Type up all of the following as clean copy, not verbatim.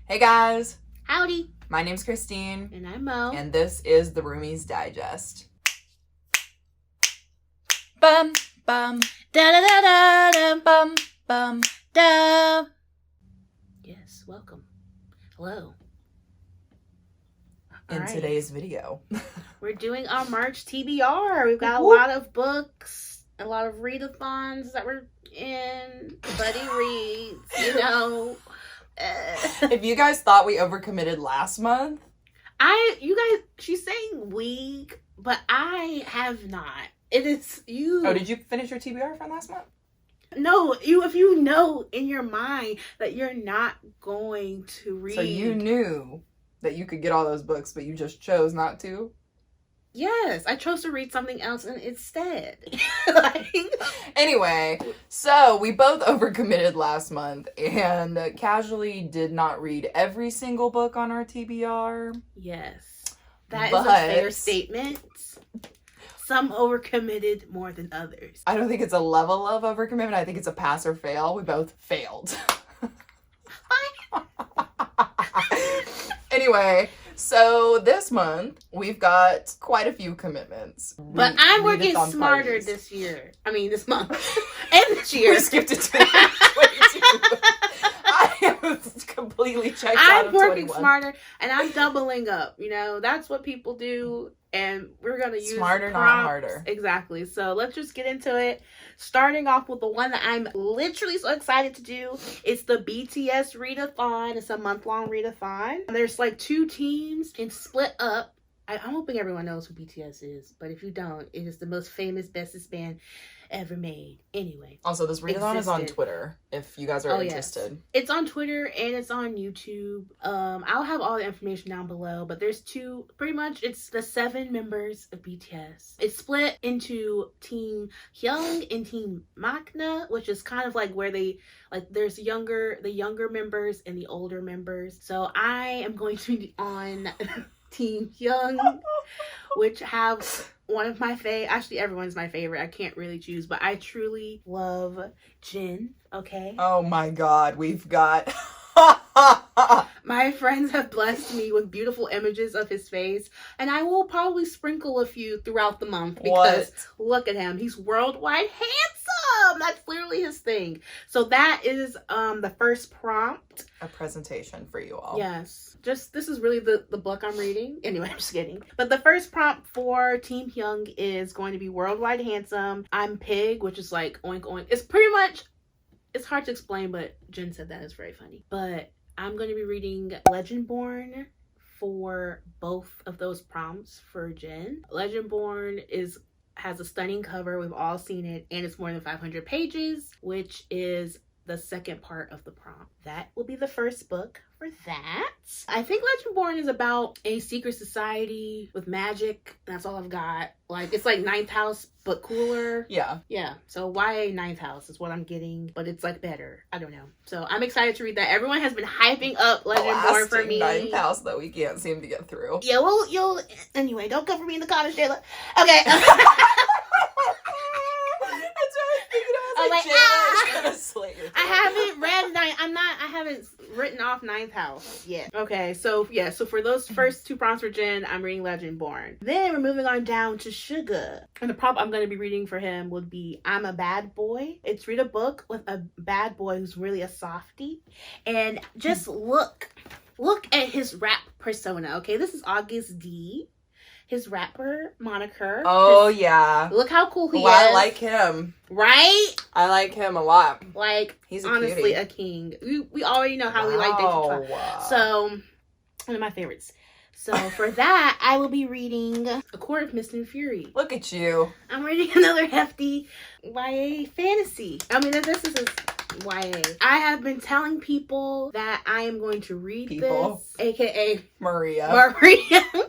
Hey guys, Howdy. my name's Christine. And I'm Mo. And this is the Roomies Digest. Bum, bum, Da da da da da. bum, bum. Da. Yes, welcome. Hello. In today's video, we're doing our March TBR. We've got a Whoop. lot of books, a lot of readathons that we're in. Buddy reads, you know. If you guys thought we overcommitted last month, She's saying we, but I have not. It is you. Oh, did you finish your TBR from last month? No, if you know in your mind that you're not going to read. So you knew that you could get all those books, but you just chose not to? Yes, I chose to read something else instead. Anyway, so we both overcommitted last month and casually did not read every single book on our TBR. Yes, that is a fair statement. Some overcommitted more than others. I don't think it's a level of overcommitment. I think it's a pass or fail. We both failed. Anyway, so this month we've got quite a few commitments. But I'm working smarter parties. this year. I mean, this month. And this year. We skipped it to 2022. I am completely checked out of 21. I'm working smarter and I'm doubling up. You know, that's what people do. And we're going to use smarter, prompts. not harder. Exactly. So let's just get into it. Starting off with the one that I'm literally so excited to do. It's the BTS Readathon. It's a month-long readathon. There's like 2 teams and split up. I'm hoping everyone knows who BTS is. But if you don't, it is the most famous, bestest band ever made. Anyway. Also, this readathon is on Twitter, if you guys are interested. Yes. It's on Twitter and it's on YouTube. I'll have all the information down below, but there's 2, pretty much it's the 7 members of BTS. It's split into Team Hyung and Team Makna, which is kind of like where they, like there's the younger members and the older members. So I am going to be on Team Hyung, which have one of my actually everyone's my favorite. I can't really choose, but I truly love Jin, okay? Oh my god, we've got... My friends have blessed me with beautiful images of his face, and I will probably sprinkle a few throughout the month because look at him. He's worldwide handsome. That's literally his thing. So that is the first prompt. A presentation for you all. Yes. Just, this is really the book I'm reading. Anyway, I'm just kidding. But the first prompt for Team Hyung is going to be worldwide handsome. I'm pig, which is like oink oink. It's pretty much, it's hard to explain, but Jen said that is very funny. But I'm going to be reading Legendborn for both of those prompts for Jen. Legendborn has a stunning cover. We've all seen it, and it's more than 500 pages, which is the second part of the prompt. That will be the first book for that. I think Legendborn is about a secret society with magic. That's all I've got. Like, it's like Ninth House, but cooler. Yeah. Yeah. So YA Ninth House is what I'm getting, but it's like better. I don't know. So I'm excited to read that. Everyone has been hyping up Legendborn for me. Ninth House that we can't seem to get through. Yeah, well, anyway, don't come for me in the comments, Jayla. Okay. I haven't written off Ninth House yet. Okay, so for those first 2 prompts for Jen, I'm reading Legendborn. Then we're moving on down to Suga. And the prompt I'm going to be reading for him would be I'm a Bad Boy. It's read a book with a bad boy who's really a softie. And just look at his rap persona, okay? This is August D. His rapper moniker. Oh, yeah. Look how cool he is. I like him. Right? I like him a lot. Like, he's honestly a king. We already know how we like David. So, one of my favorites. So, for that, I will be reading A Court of Mist and Fury. Look at you. I'm reading another hefty YA fantasy. I mean, this is YA. I have been telling people that I am going to read this, aka Maria.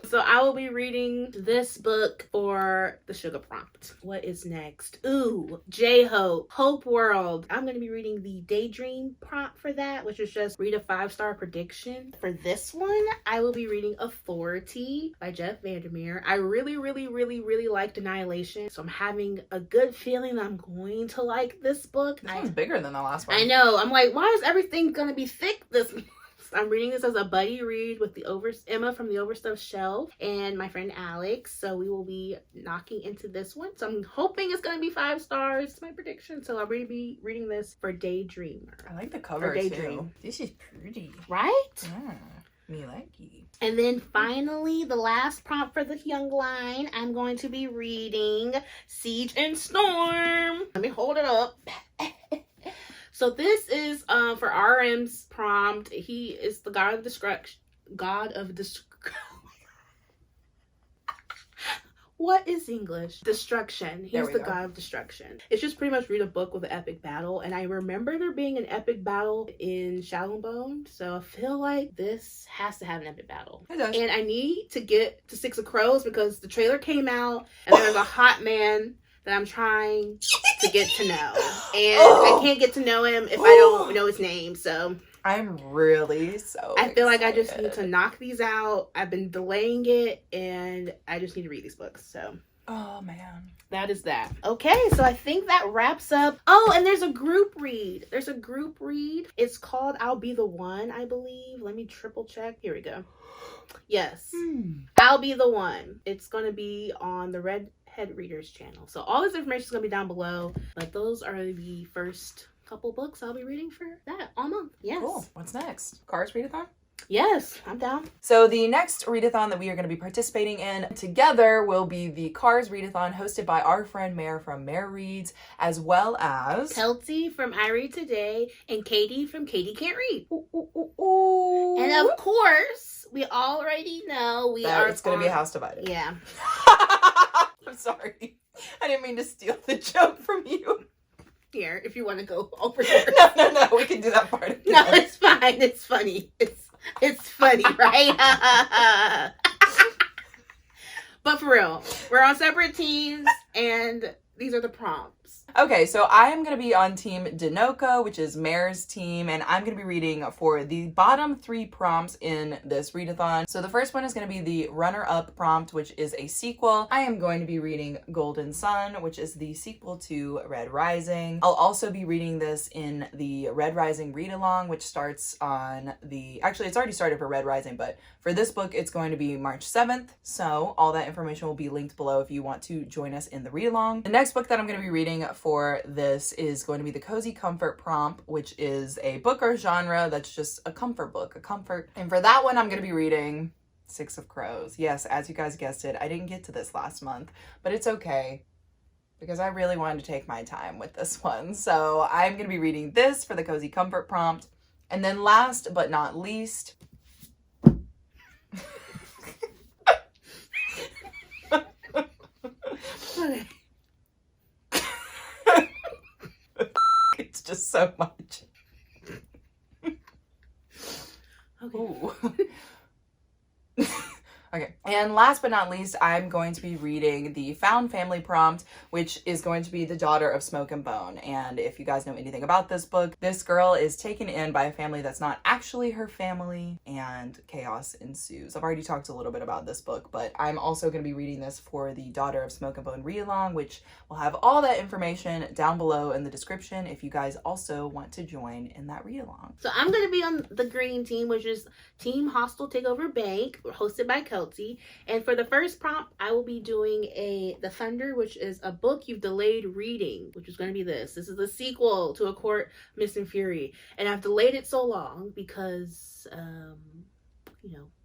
So I will be reading this book for the Suga prompt. What is next? Ooh, J-Hope, Hope World. I'm going to be reading the Daydream prompt for that, which is just read a 5-star prediction. For this one, I will be reading Authority by Jeff Vandermeer. I really liked Annihilation, so I'm having a good feeling that I'm going to like this book. This one's bigger than the last one. I know. I'm like, why is everything going to be thick this I'm reading this as a buddy read with Emma from the Overstuffed Shelf and my friend Alex. So we will be knocking into this one. So I'm hoping it's going to be 5 stars. It's my prediction. So I'll really be reading this for Daydreamer. I like the cover too. This is pretty. Right? Yeah. Me likey. And then finally, the last prompt for the Young line, I'm going to be reading Siege and Storm. Let me hold it up. So this is for RM's prompt. He is the god of destruction. What is English? Destruction. He's the god of destruction. It's just pretty much read a book with an epic battle. And I remember there being an epic battle in Scythealong. So I feel like this has to have an epic battle. It does. And I need to get to Six of Crows because the trailer came out and there's a hot man that I'm trying to get to know. And I can't get to know him if I don't know his name. So I'm really I feel like I just need to knock these out. I've been delaying it and I just need to read these books. So oh man, that is that. Okay, so I think that wraps up. Oh, and there's a group read. It's called I'll Be the One, I believe. Let me triple check. Here we go. Yes. I'll Be the One. It's going to be on the Redhead Readers channel. So all this information is going to be down below. But those are the first couple books I'll be reading for that all month. Yes. Cool. What's next? Cars Readathon? Yes, I'm down. So the next readathon that we are going to be participating in together will be the Cars Readathon hosted by our friend Mare from Mare Reads, as well as Kelsey from I Read Today and Katie from Katie Can't Read. Ooh. And of course, we already know it's going to be House Divided. Yeah. I'm sorry. I didn't mean to steal the joke from you. Here, if you want to go over No, we can do that part again. No, it's fine. It's funny. It's funny, right? But for real, we're on separate teams, and these are the prompts. Okay, so I am going to be on Team Dinoco, which is Mare's team, and I'm going to be reading for the bottom 3 prompts in this readathon. So the first one is going to be the runner-up prompt, which is a sequel. I am going to be reading Golden Sun, which is the sequel to Red Rising. I'll also be reading this in the Red Rising Readalong, which starts on actually, it's already started for Red Rising, but for this book, it's going to be March 7th. So all that information will be linked below if you want to join us in the read-along. The next book that I'm going to be reading for this is going to be the Cozy Comfort prompt, which is a book or genre that's just a comfort book, And for that one, I'm going to be reading Six of Crows. Yes, as you guys guessed it, I didn't get to this last month, but it's okay because I really wanted to take my time with this one. So I'm going to be reading this for the Cozy Comfort prompt. And then last but not least, it's just so much. Okay. Okay, and last but not least, I'm going to be reading the Found Family prompt, which is going to be the daughter of Smoke and Bone. And if you guys know anything about this book, this girl is taken in by a family that's not actually her family, and chaos ensues. I've already talked a little bit about this book, but I'm also going to be reading this for the Daughter of Smoke and Bone read-along, which will have all that information down below in the description if you guys also want to join in that read-along. So I'm going to be on the green team, which is Team Hostile Takeover Bank, hosted by Kelsey. And for the first prompt, I will be doing The Thunder, which is a book you've delayed reading, which is going to be this. This is the sequel to A Court Mist and Fury. And I've delayed it so long because,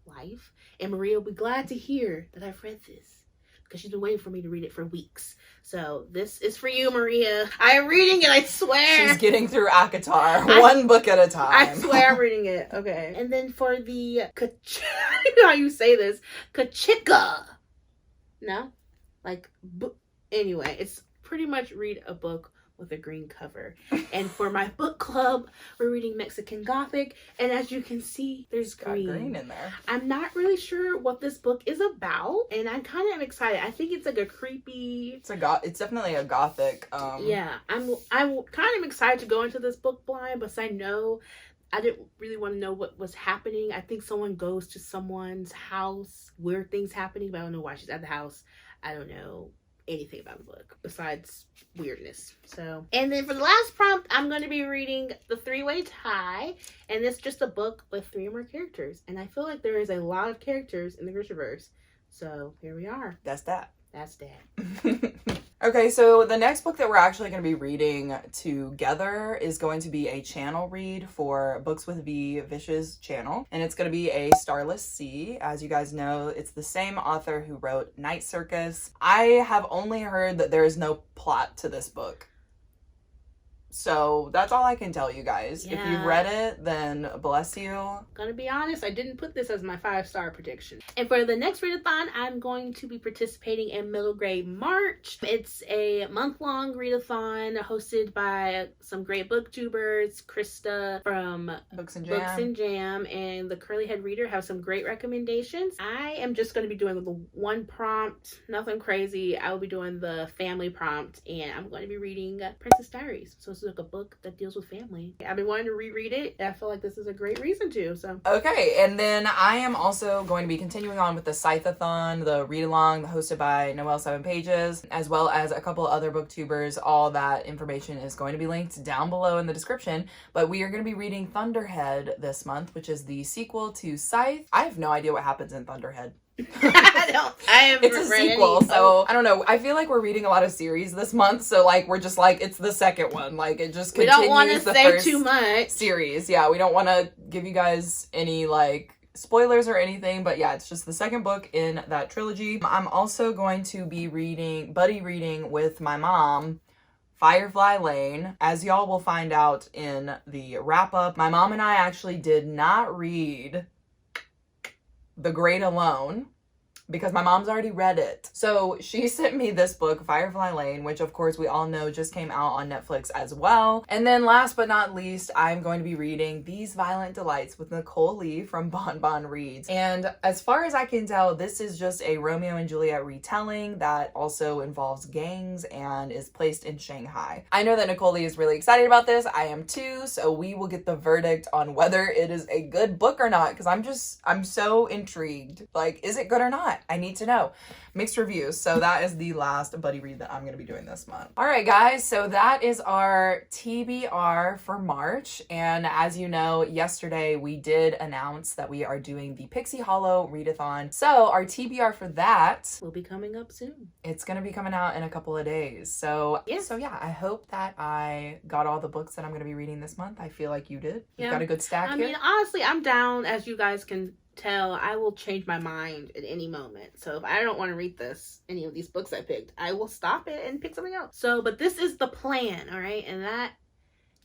life. And Maria will be glad to hear that I've read this, because she's been waiting for me to read it for weeks. So this is for you, Maria. I am reading it, I swear. She's getting through ACOTAR, one book at a time. I swear I'm reading it. Okay. And then for the, I don't know how you say this, Kachika. No? Anyway, it's pretty much read a book with a green cover. And for my book club, we're reading Mexican Gothic, and as you can see, there's green. Got green in there. I'm not really sure what this book is about, and I'm kind of excited. I think it's like a creepy. It's definitely a gothic. Yeah, I'm kind of excited to go into this book blind, but I know I didn't really want to know what was happening. I think someone goes to someone's house, weird things happening, but I don't know why she's at the house. I don't know anything about the book besides weirdness. So, and then for the last prompt, I'm going to be reading The Three-Way Tie, and it's just a book with 3 or more characters. And I feel like there is a lot of characters in the Grishaverse. So here we are. That's that. That's that. Okay, so the next book that we're actually going to be reading together is going to be a channel read for Books with V Vish's channel, and it's going to be a Starless Sea. As you guys know, it's the same author who wrote Night Circus. I have only heard that there is no plot to this book. So that's all I can tell you guys. Yeah. If you've read it, then bless you. Gonna be honest, I didn't put this as my 5-star prediction. And for the next readathon, I'm going to be participating in Middle Grade March. It's a month-long readathon hosted by some great booktubers. Krista from Books and Jam. Books and Jam and the Curly Head Reader have some great recommendations. I am just going to be doing the one prompt, nothing crazy. I will be doing the family prompt, and I'm going to be reading Princess Diaries. So it's like a book that deals with family. I've been wanting to reread it. I feel like this is a great reason to. So okay, and then I am also going to be continuing on with the Scythealong, the read-along hosted by Noelle 7 Pages, as well as a couple other booktubers. All that information is going to be linked down below in the description. But we are going to be reading Thunderhead this month, which is the sequel to Scythe. I have no idea what happens in Thunderhead. It's a sequel, so I don't know. I feel like we're reading a lot of series this month, so like we're just like it's the second one. Like it just continues. We don't want to say too much. Series, yeah. We don't want to give you guys any like spoilers or anything, but yeah, it's just the second book in that trilogy. I'm also going to be buddy reading with my mom, Firefly Lane. As y'all will find out in the wrap up, my mom and I actually did not read The Great Alone because my mom's already read it. So she sent me this book, Firefly Lane, which of course we all know just came out on Netflix as well. And then last but not least, I'm going to be reading These Violent Delights with Nicole Lee from Bon Bon Reads. And as far as I can tell, this is just a Romeo and Juliet retelling that also involves gangs and is placed in Shanghai. I know that Nicole Lee is really excited about this. I am too. So we will get the verdict on whether it is a good book or not, because I'm so intrigued. Like, is it good or not? I need to know. Mixed reviews. So that is the last buddy read that I'm going to be doing this month. All right, guys. So that is our TBR for March. And as you know, yesterday we did announce that we are doing the Pixie Hollow Readathon. So our TBR for that will be coming up soon. It's going to be coming out in a couple of days. So yeah, I hope that I got all the books that I'm going to be reading this month. I feel like you did. You've got a good stack here. I mean, honestly, I'm down, as you guys can tell. I will change my mind at any moment. So if I don't want to read any of these books I picked, I will stop it and pick something else. So, but this is the plan, all right? And that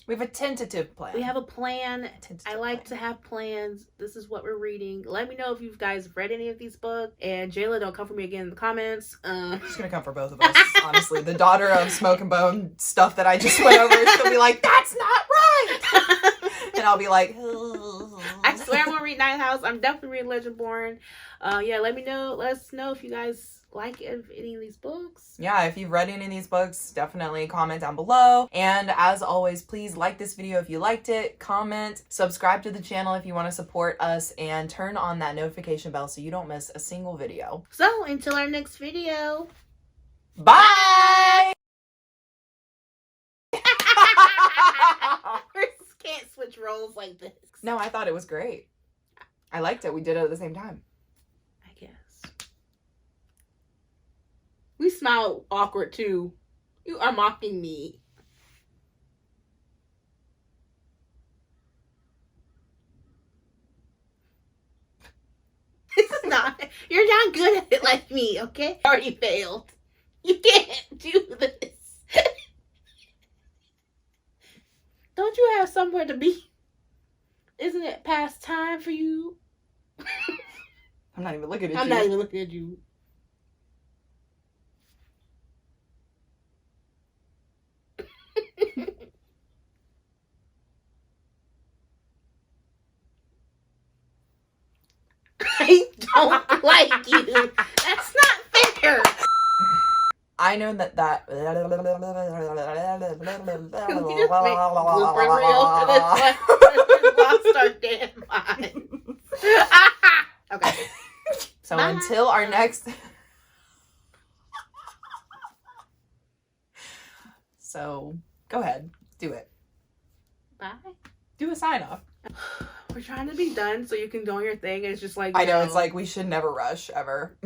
we have a tentative plan. We have a plan. I like to have plans. This is what we're reading. Let me know if you guys have read any of these books. And Jayla, don't come for me again in the comments. She's gonna come for both of us, honestly. The daughter of Smoke and Bone stuff that I just went over, she'll be like, that's not right! And I'll be like, I swear I'm gonna read Night House. I'm definitely reading Legendborn. Yeah, let us know if you guys like any of these books. Yeah, if you've read any of these books, definitely comment down below. And as always, please like this video if you liked it, comment, subscribe to the channel if you want to support us, and turn on that notification bell so you don't miss a single video. So until our next video, bye! We can't switch roles like this. No, I thought it was great. I liked it. We did it at the same time. I guess. We smile awkward too. You are mocking me. This is not. You're not good at it like me, okay? Already failed. You can't do this. Don't you have somewhere to be? Isn't it past time for you? I'm not even looking at you. I'm not even looking at you. I don't like you. That's not fair. I know that We just make blooper reels for this one. We lost our damn minds. Okay. So Bye. until our next So go ahead, do it. Bye. Do a sign off. We're trying to be done so you can do your thing. It's just like, I know, it's like we should never rush ever.